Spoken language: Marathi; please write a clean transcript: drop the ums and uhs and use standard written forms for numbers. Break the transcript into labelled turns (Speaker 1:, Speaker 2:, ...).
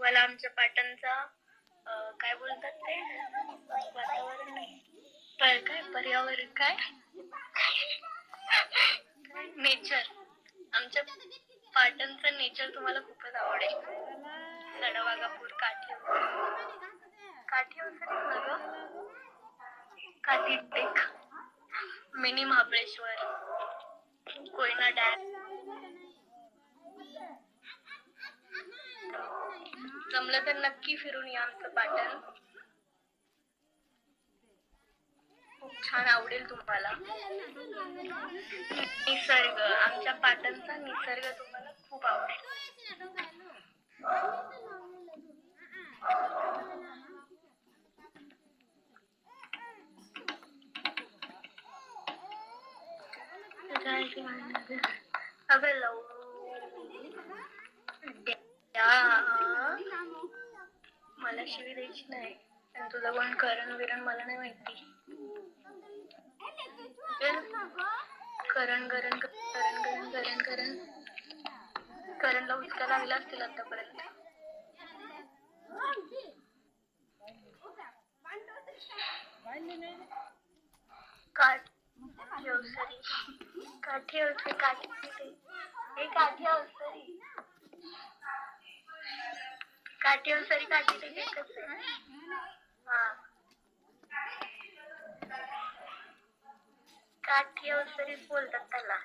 Speaker 1: तुम्हाला आमच्या पाटणचा काय बोलतात ते वातावरण नाही काय पर्यावरण काय नेचर, आमच्या पाटणचं नेचर तुम्हाला खूपच आवडेल. सडवागापूर काठी काठी टेक, मिनी महाबळेश्वर, कोयना डॅम. जमलं तर नक्की फिरून या आमचं पाटण, खूप छान आवडेल तुम्हाला. निसर्ग, आमच्या पाटणचा निसर्ग तुम्हाला खूप आवडेल. अगं लव मला शिवी द्यायची नाही, आणि तुझं कोण करण बिरण मला नाही माहिती. करण करण करण करण करण करण करणला उचका लागला असतील आतापर्यंत. काठी अवसरी, काठी अवसरी, काठी हे काठी अवसरी, काठी अवसरी, काठी ते एकच आहे. हा, काठी अवसरीच बोलतात त्याला.